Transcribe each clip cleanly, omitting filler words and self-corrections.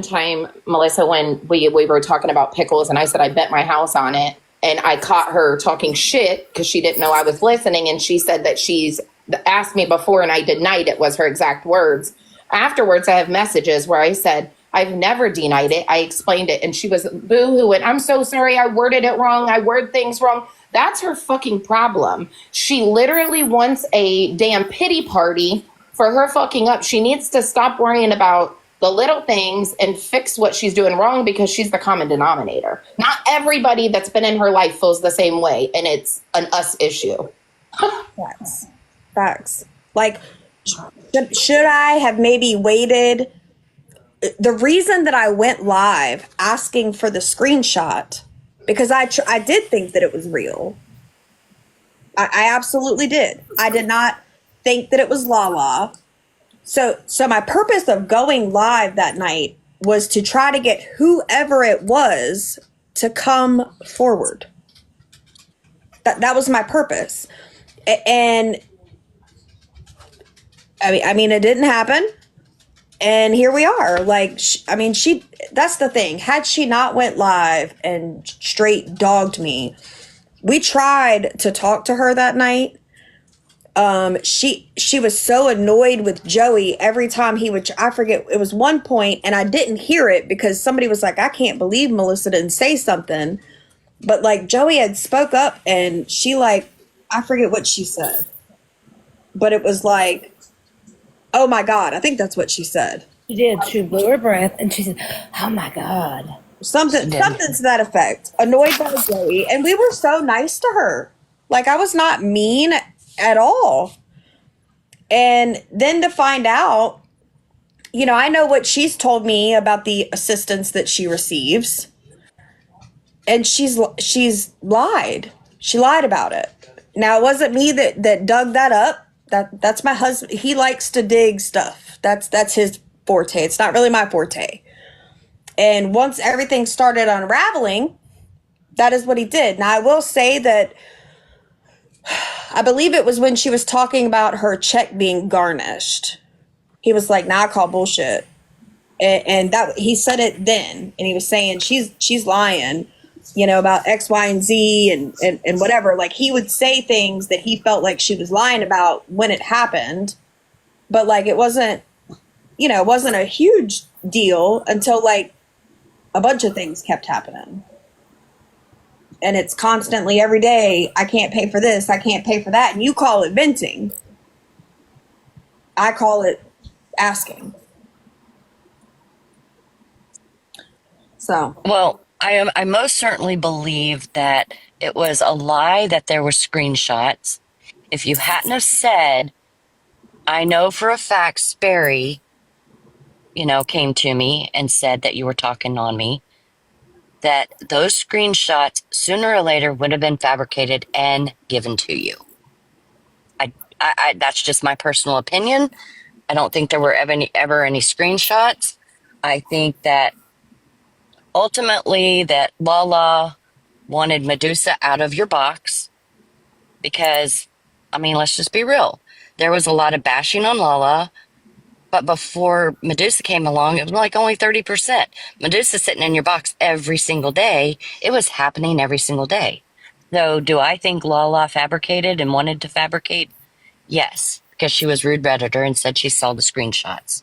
time, Melissa, when we were talking about pickles, and I said I bet my house on it, and I caught her talking shit because she didn't know I was listening, and she said that she's asked me before, and I denied it, was her exact words. Afterwards, I have messages where I said I've never denied it. I explained it, and she was boo-hoo, and I'm so sorry, I worded it wrong. I word things wrong. That's her fucking problem. She literally wants a damn pity party for her fucking up. She needs to stop worrying about the little things and fix what she's doing wrong, because she's the common denominator. Not everybody that's been in her life feels the same way, and it's an us issue. Facts. Like, should I have maybe waited? The reason that I went live asking for the screenshot, because I did think that it was real. I absolutely did. I did not think that it was Lala. So my purpose of going live that night was to try to get whoever it was to come forward. That was my purpose. And I mean, it didn't happen. And here we are. Like, that's the thing. Had she not went live and straight dogged me, we tried to talk to her that night. She was so annoyed with Joey every time he would, I forget, it was one point, and I didn't hear it because somebody was like, I can't believe Melissa didn't say something. But like, Joey had spoke up, and she, like, I forget what she said, but it was like, oh my God, I think that's what she said. She did. She blew her breath and she said, oh my God. Something to that effect. Annoyed by Joey. And we were so nice to her. Like, I was not mean at all. And then to find out, I know what she's told me about the assistance that she receives. And she's lied. She lied about it. Now, it wasn't me that dug that up. That's my husband. He likes to dig stuff. That's his forte. It's not really my forte. And once everything started unraveling, that is what he did. Now, I will say that I believe it was when she was talking about her check being garnished. He was like, "Nah, I call bullshit," and that he said it then, and he was saying she's lying, about X, Y, and Z and whatever. Like, he would say things that he felt like she was lying about when it happened, but like, it wasn't, it wasn't a huge deal until like a bunch of things kept happening. And it's constantly every day, I can't pay for this, I can't pay for that. And you call it venting. I call it asking. So. Well, I most certainly believe that it was a lie that there were screenshots. If you hadn't have said, I know for a fact Sperry, came to me and said that you were talking on me, that those screenshots sooner or later would have been fabricated and given to you. I that's just my personal opinion. I don't think there were ever any screenshots. I think that ultimately that Lala wanted Medusa out of your box because, let's just be real. There was a lot of bashing on Lala, but before Medusa came along, it was like only 30%. Medusa sitting in your box every single day. It was happening every single day. So do I think Lala fabricated and wanted to fabricate? Yes, because she was rude predator and said she saw the screenshots.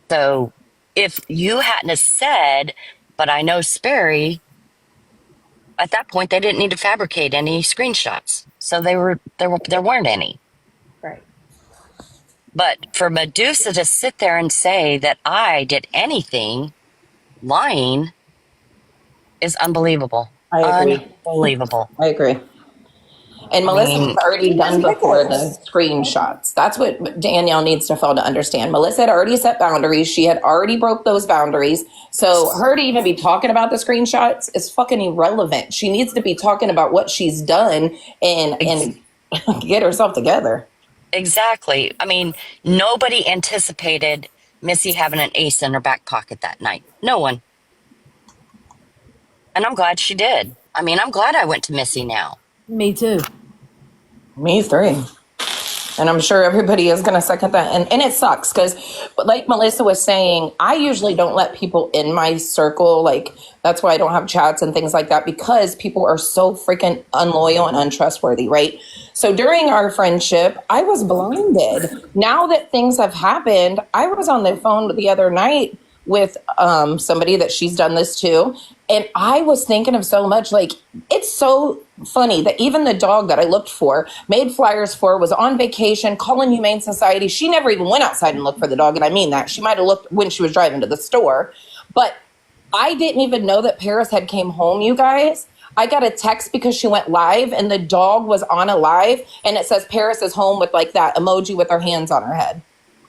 So if you hadn't have said, but I know Sperry, at that point they didn't need to fabricate any screenshots. So there weren't any. Right. But for Medusa to sit there and say that I did anything lying is unbelievable. I agree. Unbelievable. I agree. And Melissa was already done before the screenshots. That's what Danielle needs to fail to understand. Melissa had already set boundaries. She had already broke those boundaries. So her to even be talking about the screenshots is fucking irrelevant. She needs to be talking about what she's done and get herself together. Exactly. Nobody anticipated Missy having an ace in her back pocket that night. No one. And I'm glad she did. I'm glad I went to Missy now. Me too. Me three. And I'm sure everybody is going to second that. And it sucks because, like Melissa was saying, I usually don't let people in my circle. Like, that's why I don't have chats and things like that, because people are so freaking unloyal and untrustworthy, right? So during our friendship, I was blinded. Now that things have happened, I was on the phone the other night with somebody that she's done this to. And I was thinking of so much, like, it's so funny that even the dog that I looked for, made flyers for, was on vacation, calling Humane Society. She never even went outside and looked for the dog. And I mean that. She might have looked when she was driving to the store. But I didn't even know that Paris had came home, you guys. I got a text because she went live and the dog was on a live and it says Paris is home with like that emoji with her hands on her head.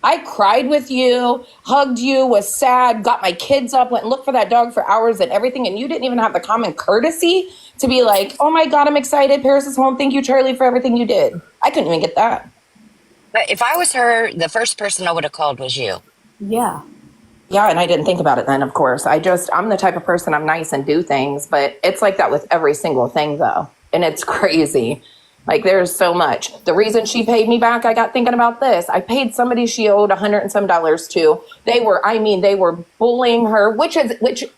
I cried with you, hugged you, was sad, got my kids up, went and looked for that dog for hours and everything. And you didn't even have the common courtesy to be like, oh my God, I'm excited. Paris is home. Thank you, Charlie, for everything you did. I couldn't even get that. But if I was her, the first person I would have called was you. Yeah. Yeah, and I didn't think about it then, of course. I'm the type of person, I'm nice and do things, but it's like that with every single thing, though. And it's crazy. Like, there's so much. The reason she paid me back, I got thinking about this. I paid somebody she owed $100 and some to. They were bullying her, which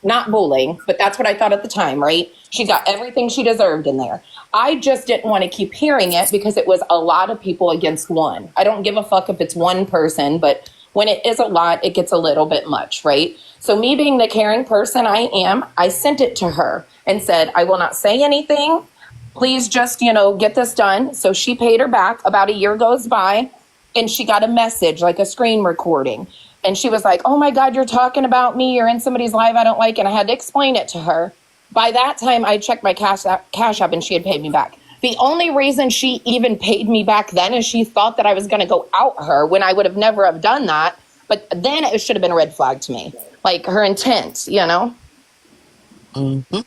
not bullying, but that's what I thought at the time, right? She got everything she deserved in there. I just didn't want to keep hearing it because it was a lot of people against one. I don't give a fuck if it's one person, but when it is a lot, it gets a little bit much, right? So me being the caring person I am, I sent it to her and said, I will not say anything. Please just, get this done. So she paid her back. About a year goes by and she got a message, like a screen recording. And she was like, oh my God, you're talking about me. You're in somebody's live I don't like. And I had to explain it to her. By that time, I checked my cash app and she had paid me back. The only reason she even paid me back then is she thought that I was going to go out her when I would have never have done that. But then it should have been a red flag to me, like her intent, Mm-hmm.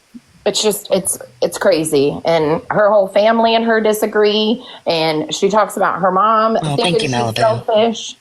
It's just, it's crazy. And her whole family and her disagree. And she talks about her mom Oh, thinking thank you, she's Malibu. selfish.